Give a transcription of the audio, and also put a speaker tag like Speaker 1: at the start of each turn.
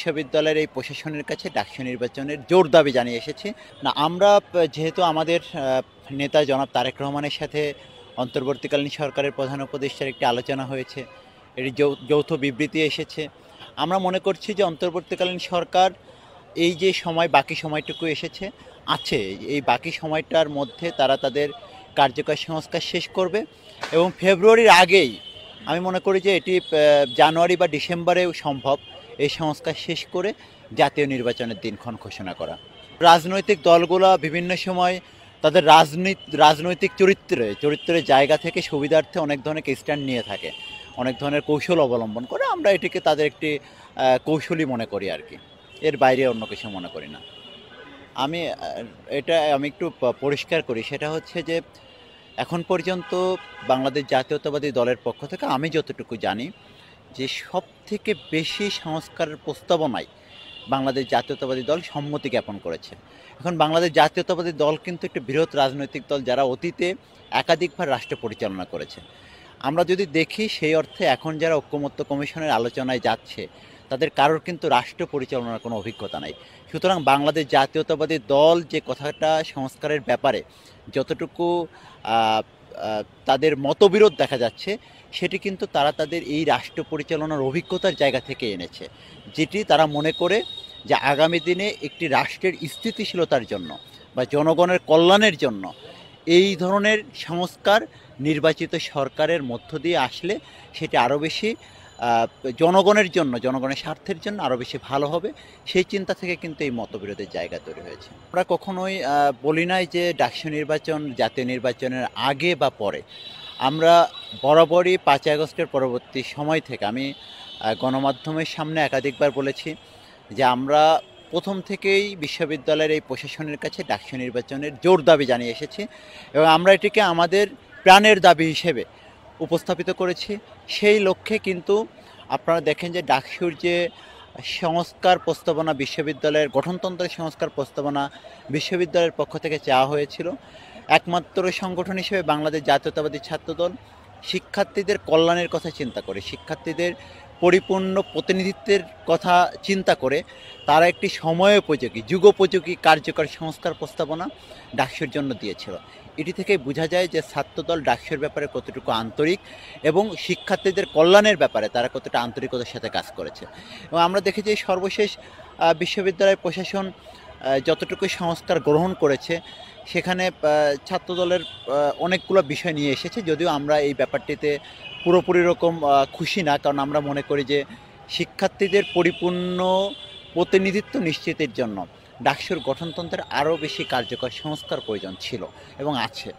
Speaker 1: বিশ্ববিদ্যালয়ের এই প্রশাসনের কাছে ডাকসু নির্বাচনের জোর দাবি জানিয়ে এসেছি। না আমরা যেহেতু আমাদের নেতা জনাব তারেক রহমানের সাথে অন্তর্বর্তীকালীন সরকারের প্রধান উপদেষ্টার একটি আলোচনা হয়েছে, এটি যৌথ বিবৃতি এসেছে। আমরা মনে করছি যে অন্তর্বর্তীকালীন সরকার এই যে বাকি সময়টুকু এসেছে আছে, এই বাকি সময়টার মধ্যে তারা তাদের কার্যকর সংস্কার শেষ করবে এবং ফেব্রুয়ারির আগেই আমি মনে করি যে এটি জানুয়ারি বা ডিসেম্বরেও সম্ভব এই সংস্কার শেষ করে জাতীয় নির্বাচনের দিনক্ষণ ঘোষণা করা। রাজনৈতিক দলগুলো বিভিন্ন সময় তাদের রাজনৈতিক চরিত্রের জায়গা থেকে সুবিধার্থে অনেক ধরনের স্ট্যান্ড নিয়ে থাকে, অনেক ধরনের কৌশল অবলম্বন করে। আমরা এটিকে তাদের একটি কৌশলই মনে করি আর কি, এর বাইরে অন্য কিছু মনে করি না। আমি একটু পরিষ্কার করি, সেটা হচ্ছে যে এখন পর্যন্ত বাংলাদেশ জাতীয়তাবাদী দলের পক্ষ থেকে আমি যতটুকু জানি যে সবথেকে বেশি সংস্কারের প্রস্তাবনায় বাংলাদেশ জাতীয়তাবাদী দল সম্মতি জ্ঞাপন করেছে। এখন বাংলাদেশ জাতীয়তাবাদী দল কিন্তু একটি বৃহৎ রাজনৈতিক দল যারা অতীতে একাধিকবার রাষ্ট্র পরিচালনা করেছে। আমরা যদি দেখি সেই অর্থে এখন যারা ঐকমত্য কমিশনের আলোচনায় যাচ্ছে তাদের কারোর কিন্তু রাষ্ট্র পরিচালনার কোনো অভিজ্ঞতা নাই। সুতরাং বাংলাদেশ জাতীয়তাবাদী দল যে কথাটা সংস্কারের ব্যাপারে যতটুকু তাদের মতবিরোধ দেখা যাচ্ছে, সেটি কিন্তু তারা তাদের এই রাষ্ট্র পরিচালনার অভিজ্ঞতার জায়গা থেকে এনেছে, যেটি তারা মনে করে যে আগামী দিনে একটি রাষ্ট্রের স্থিতিশীলতার জন্য বা জনগণের কল্যাণের জন্য এই ধরনের সংস্কার নির্বাচিত সরকারের মধ্য দিয়ে আসলে সেটি আরও বেশি জনগণের জন্য, জনগণের স্বার্থের জন্য আরও বেশি ভালো হবে। সেই চিন্তা থেকে কিন্তু এই মতবিরোধের জায়গা তৈরি হয়েছে। আমরা কখনোই বলি নাই যে ডাকসু নির্বাচন জাতীয় নির্বাচনের আগে বা পরে। আমরা বরাবরই 5 আগস্টের পরবর্তী সময় থেকে আমি গণমাধ্যমের সামনে একাধিকবার বলেছি যে আমরা প্রথম থেকেই বিশ্ববিদ্যালয়ের এই প্রশাসনের কাছে ডাকসু নির্বাচনের জোর দাবি জানিয়ে এসেছি এবং আমরা এটিকে আমাদের প্রাণের দাবি হিসেবে উপস্থাপিত করেছি। সেই লক্ষ্যে কিন্তু আপনারা দেখেন যে ডাকসুর যে সংস্কার প্রস্তাবনা, বিশ্ববিদ্যালয়ের গঠনতন্ত্রের সংস্কার প্রস্তাবনা বিশ্ববিদ্যালয়ের পক্ষ থেকে চাওয়া হয়েছিল, একমাত্র সংগঠন হিসেবে বাংলাদেশ জাতীয়তাবাদী ছাত্রদল শিক্ষার্থীদের কল্যাণের কথা চিন্তা করে, শিক্ষার্থীদের পরিপূর্ণ প্রতিনিধিত্বের কথা চিন্তা করে তারা একটি সময়োপযোগী যুগোপযোগী কার্যকর সংস্কার প্রস্তাবনা ডাকসুর জন্য দিয়েছিল। এটি থেকে বোঝা যায় যে ছাত্রদল ডাকসুর ব্যাপারে কতটুকু আন্তরিক এবং শিক্ষার্থীদের কল্যাণের ব্যাপারে তারা কতটা আন্তরিকতার সাথে কাজ করেছে। এবং আমরা দেখেছি সর্বশেষ বিশ্ববিদ্যালয় প্রশাসন যতটুকু সংস্কার গ্রহণ করেছে সেখানে ছাত্রদলের অনেকগুলো বিষয় নিয়ে এসেছে, যদিও আমরা এই ব্যাপারটিতে পুরোপুরি রকম খুশি না, কারণ আমরা মনে করি যে শিক্ষার্থীদের পরিপূর্ণ প্রতিনিধিত্ব নিশ্চিতের জন্য ডাকসুর গঠনতন্ত্রের আরও বেশি কার্যকর সংস্কার প্রয়োজন ছিল এবং আছে।